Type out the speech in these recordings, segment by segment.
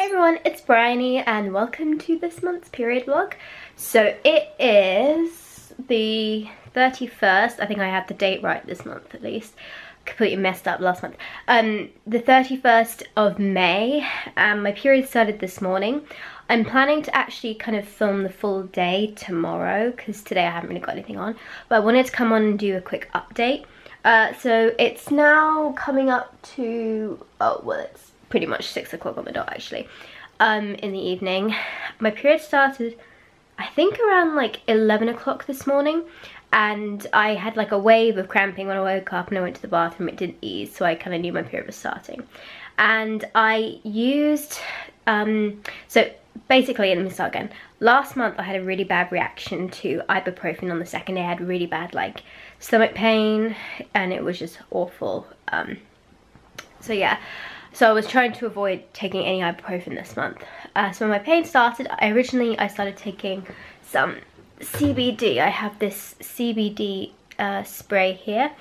Hey everyone, it's Bryony and welcome to this month's period vlog. So it is the 31st, I think I had the date right this month at least. Completely messed up last month. The 31st of May, my period started this morning. I'm planning to actually kind of film the full day tomorrow because today I haven't really got anything on. But I wanted to come on and do a quick update. So it's now coming up to, oh well, it's pretty much 6 o'clock on the dot actually, in the evening. My period started I think around like 11 o'clock this morning, and I had like a wave of cramping when I woke up and I went to the bathroom. It didn't ease, so I kind of knew my period was starting. And I used, so basically, let me start again. Last month I had a really bad reaction to ibuprofen on the second day. I had really bad like stomach pain and it was just awful. So yeah. So I was trying to avoid taking any ibuprofen this month. So when my pain started, I started taking some CBD. I have this CBD spray here,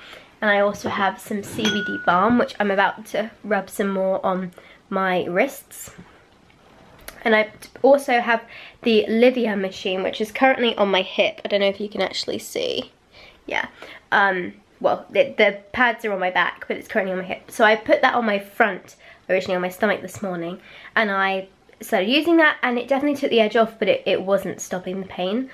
and I also have some CBD balm, which I'm about to rub some more on my wrists. And I also have the Livia machine, which is currently on my hip. I don't know if you can actually see. Yeah. Well, the pads are on my back, but it's currently on my hip. So I put that on my front, originally on my stomach this morning, and I started using that, and it definitely took the edge off, but it wasn't stopping the pain.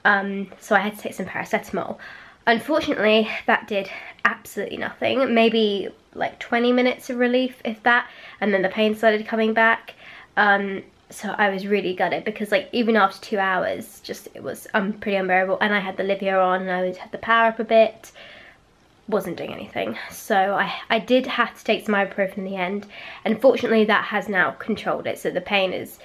So I had to take some paracetamol. Unfortunately, that did absolutely nothing. Maybe like 20 minutes of relief, if that, and then the pain started coming back. So I was really gutted because like even after 2 hours, just it was pretty unbearable. And I had the Livia on, and I had the power up a bit. Wasn't doing anything, so I did have to take some ibuprofen in the end, and fortunately that has now controlled it, so the pain is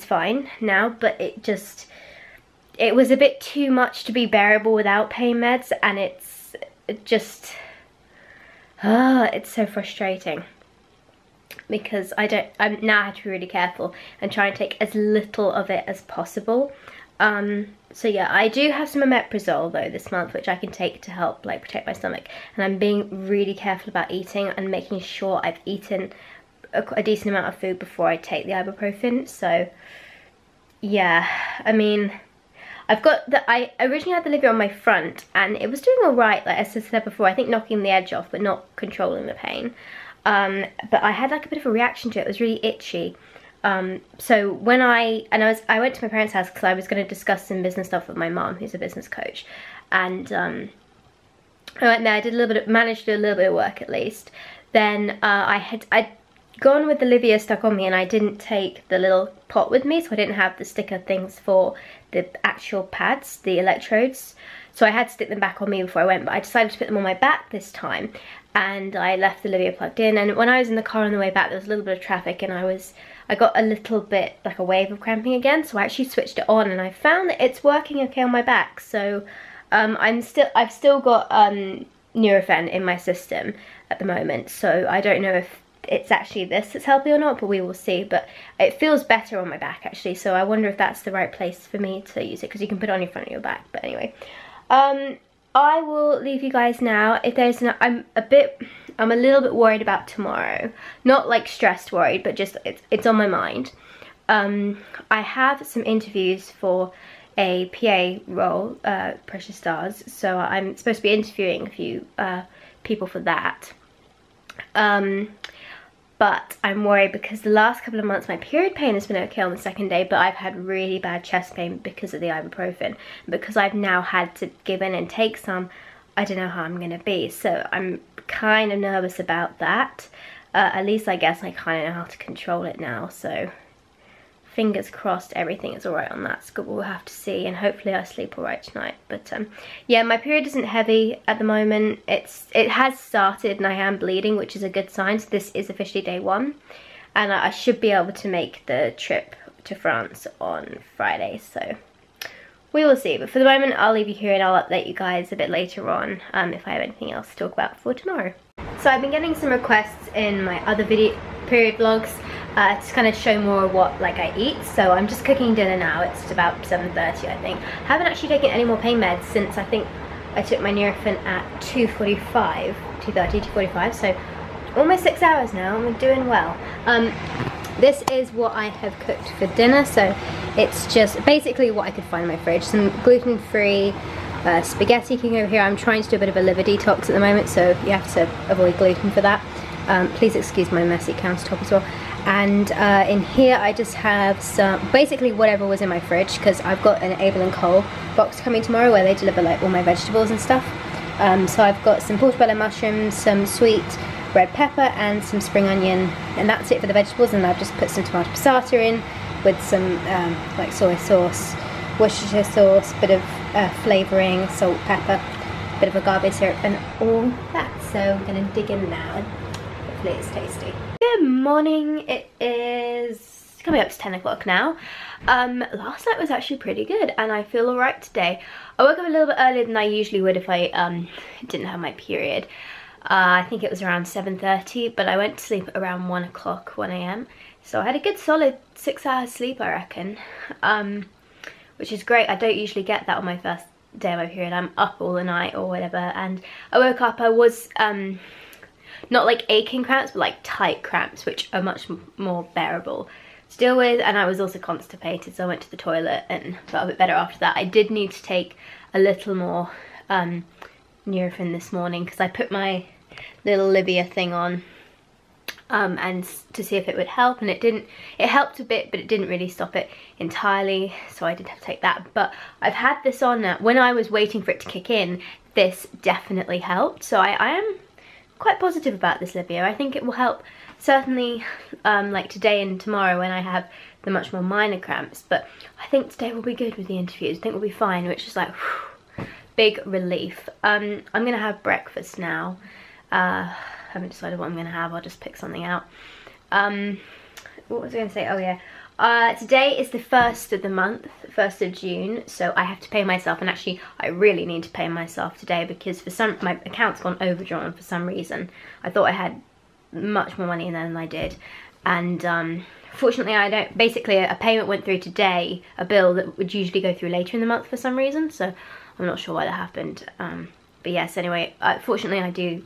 fine now. But it was a bit too much to be bearable without pain meds, and it's so frustrating because I'm now have to be really careful and try and take as little of it as possible. So yeah, I do have some omeprazole though this month, which I can take to help like protect my stomach, and I'm being really careful about eating and making sure I've eaten a decent amount of food before I take the ibuprofen. So yeah, I mean, I originally had the Livia on my front and it was doing alright, like as I said before, I think knocking the edge off but not controlling the pain. But I had like a bit of a reaction to it. It was really itchy. So when I went to my parents' house because I was going to discuss some business stuff with my mom, who's a business coach, and I went there. I managed to do a little bit of work at least. Then I'd gone with the Livia stuck on me, and I didn't take the little pot with me, so I didn't have the sticker things for the actual pads, the electrodes. So I had to stick them back on me before I went, but I decided to put them on my back this time, and I left the Livia plugged in. And when I was in the car on the way back, there was a little bit of traffic, and I got a little bit like a wave of cramping again, so I actually switched it on, and I found that it's working okay on my back. So I've still got Nurofen in my system at the moment, so I don't know if it's actually this that's helping or not, but we will see. But it feels better on my back actually, so I wonder if that's the right place for me to use it, because you can put it on your front of your back. But anyway, I will leave you guys now. If there's I'm a little bit worried about tomorrow. Not like stressed worried, but just it's on my mind. I have some interviews for a PA role, Precious Stars, so I'm supposed to be interviewing a few people for that. But I'm worried because the last couple of months my period pain has been okay on the second day, but I've had really bad chest pain because of the ibuprofen. Because I've now had to give in and take some, I don't know how I'm going to be. So I'm kind of nervous about that. At least I guess I kind of know how to control it now. So fingers crossed everything is alright on that score. We'll have to see, and hopefully I sleep alright tonight. But yeah, my period isn't heavy at the moment. It has started and I am bleeding, which is a good sign. So this is officially day 1, and I should be able to make the trip to France on Friday. So we will see. But for the moment I'll leave you here, and I'll update you guys a bit later on if I have anything else to talk about for tomorrow. So I've been getting some requests in my other period vlogs to kind of show more what like I eat. So I'm just cooking dinner now. It's about 7:30 I think. I haven't actually taken any more pain meds since I think I took my Nurofen at 2:30, 2:45, so almost 6 hours now. I'm doing well. this is what I have cooked for dinner. So it's just basically what I could find in my fridge. Some gluten-free spaghetti cooking over here. I'm trying to do a bit of a liver detox at the moment, so you have to avoid gluten for that. Please excuse my messy countertop as well. And in here I just have some, basically whatever was in my fridge, because I've got an Abel and Cole box coming tomorrow where they deliver like all my vegetables and stuff. So I've got some portobello mushrooms, some sweet red pepper and some spring onion, and that's it for the vegetables. And I've just put some tomato passata in with some like soy sauce, Worcestershire sauce, bit of flavouring, salt, pepper, bit of agave syrup and all that. So I'm going to dig in now and hopefully it's tasty. Good morning, it is coming up to 10 o'clock now. Last night was actually pretty good and I feel alright today. I woke up a little bit earlier than I usually would if I didn't have my period. I think it was around 7:30, but I went to sleep around 1 o'clock, 1 a.m. So I had a good solid 6 hours sleep, I reckon, which is great. I don't usually get that on my first day of my period. I'm up all the night or whatever, and I woke up, I was not like aching cramps, but like tight cramps, which are much more bearable to deal with. And I was also constipated, so I went to the toilet and felt a bit better after that. I did need to take a little more Nurofen this morning because I put my little Livia thing on and to see if it would help, and it didn't. It helped a bit, but it didn't really stop it entirely, so I did have to take that. But I've had this on when I was waiting for it to kick in. This definitely helped, so I am quite positive about this Livia. I think it will help certainly like today and tomorrow when I have the much more minor cramps, but I think today will be good with the interviews. I think we'll be fine, which is like whew, big relief. I'm gonna have breakfast now. Haven't decided what I'm gonna have. I'll just pick something out. What was I gonna say? Oh yeah, today is the 1st of the month, 1st of June, so I have to pay myself, and actually I really need to pay myself today because my account's gone overdrawn for some reason. I thought I had much more money than I did, and fortunately I don't. Basically a payment went through today, a bill that would usually go through later in the month for some reason, so I'm not sure why that happened. But yes, anyway, fortunately I do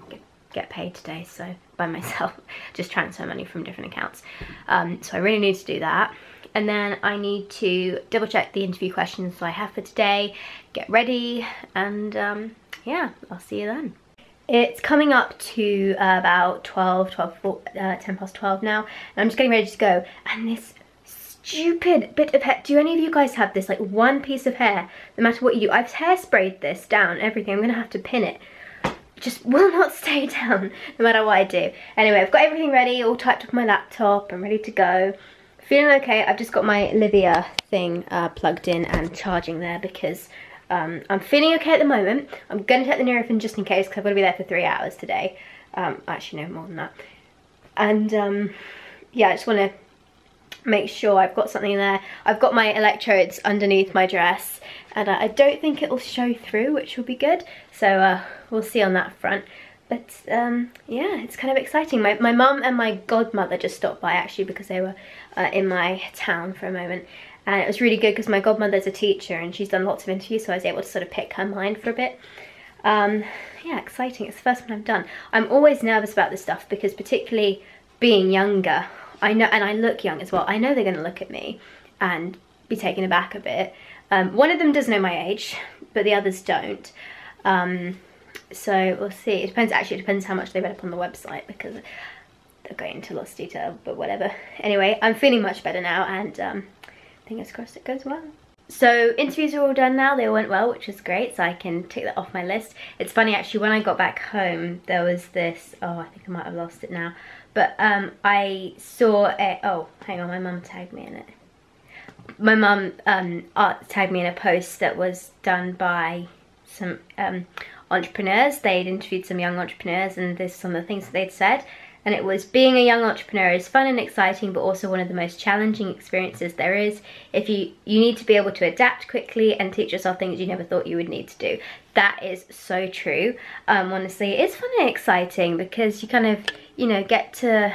get paid today, so by myself, just transfer money from different accounts. So I really need to do that. And then I need to double check the interview questions I have for today, get ready, and yeah, I'll see you then. It's coming up to about 10 past 12 now, and I'm just getting ready to go. And this stupid bit of hair, do any of you guys have this, like one piece of hair, no matter what you do? I've hairsprayed this down, everything. I'm gonna have to pin it. Just will not stay down no matter what I do. Anyway, I've got everything ready, all typed up on my laptop. I'm ready to go. Feeling okay. I've just got my Livia thing plugged in and charging there because I'm feeling okay at the moment. I'm going to take the Nurofen just in case because I've got to be there for 3 hours today. Actually, no, more than that. And yeah, I just want to make sure I've got something there. I've got my electrodes underneath my dress, and I don't think it'll show through, which will be good. So we'll see on that front. But yeah, it's kind of exciting. My mum and my godmother just stopped by actually because they were in my town for a moment. And it was really good because my godmother's a teacher and she's done lots of interviews, so I was able to sort of pick her mind for a bit. Yeah, exciting. It's the first one I've done. I'm always nervous about this stuff because particularly being younger, I know, and I look young as well, I know they're going to look at me and be taken aback a bit. One of them does know my age, but the others don't. So we'll see. It depends, actually it depends how much they read up on the website because they're going into lots of detail, but whatever. Anyway, I'm feeling much better now, and fingers crossed it goes well. So interviews are all done now, they all went well, which is great, so I can tick that off my list. It's funny actually, when I got back home there was this, oh I think I might have lost it now, but I saw a, oh hang on, my mum tagged me in it. My mum tagged me in a post that was done by some entrepreneurs. They'd interviewed some young entrepreneurs, and there's some of the things that they'd said. And it was, being a young entrepreneur is fun and exciting, but also one of the most challenging experiences there is. If you need to be able to adapt quickly and teach yourself things you never thought you would need to do. That is so true. Honestly, it's fun and exciting because you kind of, you know, get to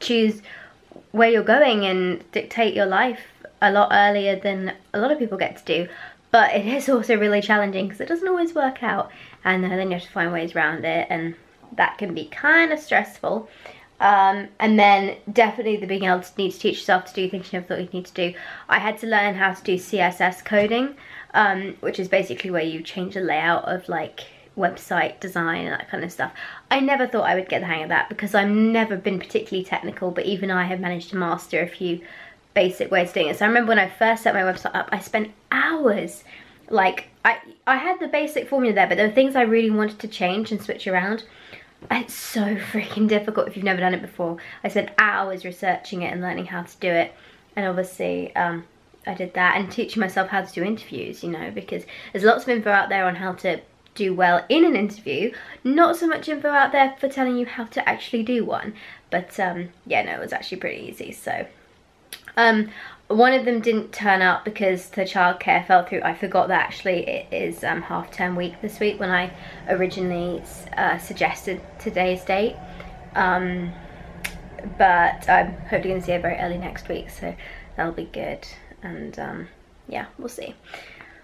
choose where you're going and dictate your life a lot earlier than a lot of people get to do. But it is also really challenging because it doesn't always work out, and then you have to find ways around it, and that can be kind of stressful. And then definitely the being able to need to teach yourself to do things you never thought you'd need to do. I had to learn how to do CSS coding, which is basically where you change the layout of like website design and that kind of stuff. I never thought I would get the hang of that because I've never been particularly technical, but even I have managed to master a few basic ways of doing it. So I remember when I first set my website up, I spent hours. Like, I had the basic formula there, but there were things I really wanted to change and switch around. It's so freaking difficult if you've never done it before. I spent hours researching it and learning how to do it. And obviously, I did that, and teaching myself how to do interviews, you know, because there's lots of info out there on how to do well in an interview, not so much info out there for telling you how to actually do one. But yeah, no, it was actually pretty easy. So one of them didn't turn up because the childcare fell through. I forgot that actually it is half-term week this week when I originally suggested today's date. But I'm hopefully going to see her very early next week, so that'll be good. And yeah, we'll see.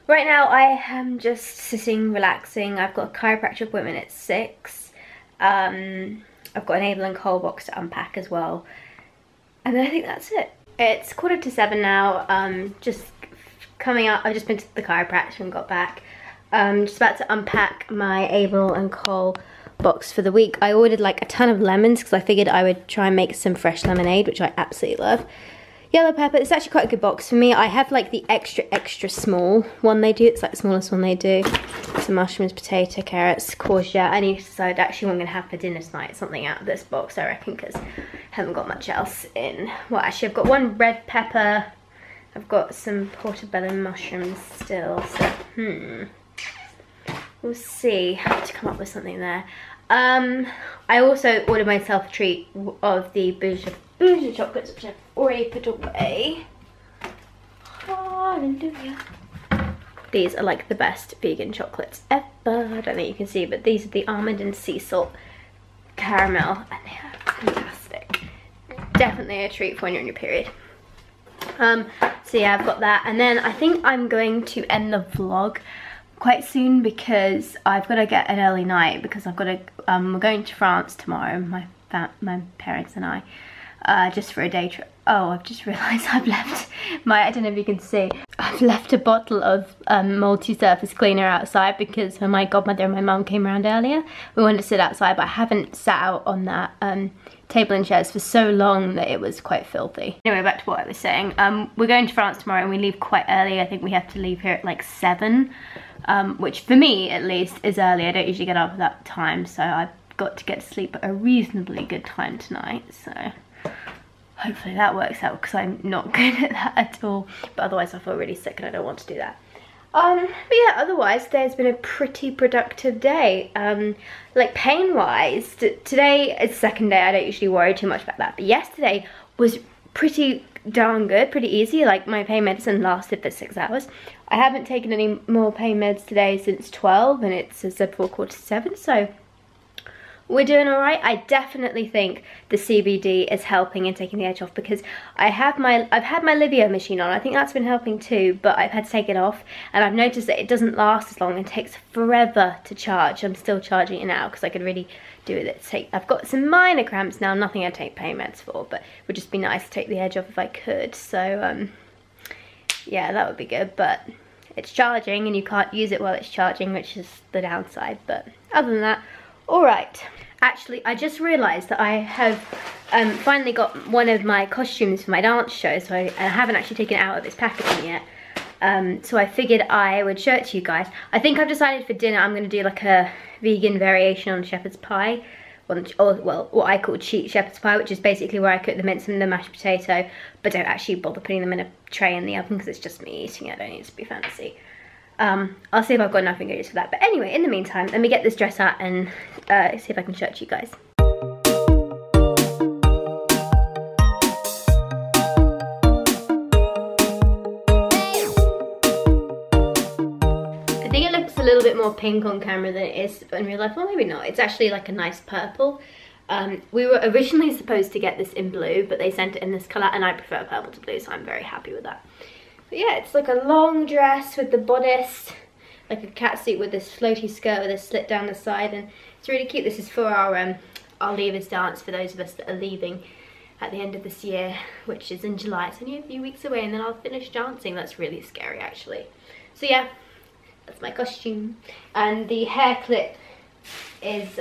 Right now I am just sitting, relaxing. I've got a chiropractic appointment at 6. I've got an Abel and Cole box to unpack as well. And then I think that's it. It's 7:15 now. Just coming out, I've just been to the chiropractor and got back. Just about to unpack my Abel and Cole box for the week. I ordered like a ton of lemons because I figured I would try and make some fresh lemonade, which I absolutely love. Yellow pepper, it's actually quite a good box for me. I have like the extra small one they do. It's like the smallest one they do. Some mushrooms, potato, carrots, courgette. I need to decide actually what I'm going to have for dinner tonight. Something out of this box, I reckon, because I haven't got much else in. Well, actually, I've got one red pepper. I've got some portobello mushrooms still. So, we'll see. I have to come up with something there. I also ordered myself a treat of the Bougie chocolates, which I've already put away. Hallelujah. These are like the best vegan chocolates ever. I don't think you can see, but these are the almond and sea salt caramel, and they are fantastic. Definitely a treat for when you're on your period. So yeah, I've got that, and then I think I'm going to end the vlog quite soon because I've got to get an early night because I've got to. We're going to France tomorrow. My parents and I. Just for a day trip. Oh, I've just realised I've left my, I don't know if you can see, I've left a bottle of multi-surface cleaner outside because when my godmother and my mum came around earlier, we wanted to sit outside, but I haven't sat out on that table and chairs for so long that it was quite filthy. Anyway, back to what I was saying. We're going to France tomorrow and we leave quite early. I think we have to leave here at like 7, which for me at least is early. I don't usually get up at that time, so I've got to get to sleep at a reasonably good time tonight, so hopefully that works out because I'm not good at that at all. But otherwise I feel really sick and I don't want to do that. But yeah, otherwise today's been a pretty productive day. Like pain wise, today is the second day. I don't usually worry too much about that. But yesterday was pretty darn good, pretty easy. Like my pain medicine lasted for 6 hours. I haven't taken any more pain meds today since 12 and it's 7:45, so we're doing all right. I definitely think the CBD is helping and taking the edge off because I've had my Livio machine on. I think that's been helping too, but I've had to take it off and I've noticed that it doesn't last as long and takes forever to charge. I'm still charging it now because I could really do with it. I've got some minor cramps now, nothing I'd take pain meds for, but it would just be nice to take the edge off if I could. So yeah, that would be good, but it's charging and you can't use it while it's charging, which is the downside. But other than that, all right. Actually, I just realised that I have finally got one of my costumes for my dance show, so I haven't actually taken it out of its packaging yet. So I figured I would show it to you guys. I think I've decided for dinner I'm going to do like a vegan variation on shepherd's pie. Or, well, what I call cheat shepherd's pie, which is basically where I cook the mince and the mashed potato, but don't actually bother putting them in a tray in the oven because it's just me eating it. I don't need to be fancy. I'll see if I've got enough ingredients for that. But anyway, in the meantime, let me get this dress out and see if I can show it to you guys. I think it looks a little bit more pink on camera than it is in real life. Well, maybe not. It's actually like a nice purple. We were originally supposed to get this in blue, but they sent it in this colour, and I prefer purple to blue, so I'm very happy with that. But yeah, it's like a long dress with the bodice, like a catsuit with this floaty skirt with a slit down the side, and it's really cute. This is for our our leavers dance for those of us that are leaving at the end of this year, which is in July. It's only a few weeks away, and then I'll finish dancing. That's really scary, actually. So yeah, that's my costume. And the hair clip is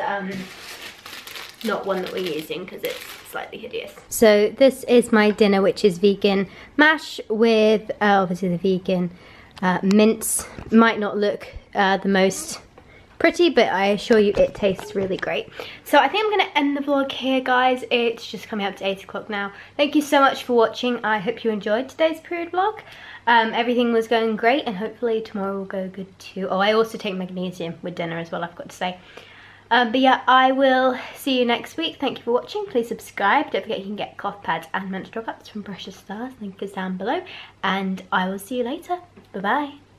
not one that we're using because it's slightly hideous. So this is my dinner, which is vegan mash with obviously the vegan mince. Might not look the most pretty, but I assure you it tastes really great. So I think I'm going to end the vlog here, guys. It's just coming up to 8 o'clock now. Thank you so much for watching. I hope you enjoyed today's period vlog. Everything was going great, and hopefully tomorrow will go good too. Oh, I also take magnesium with dinner as well, I've got to say. But yeah, I will see you next week. Thank you for watching. Please subscribe. Don't forget you can get cloth pads and menstrual cups from Precious Stars. Link is down below. And I will see you later. Bye-bye.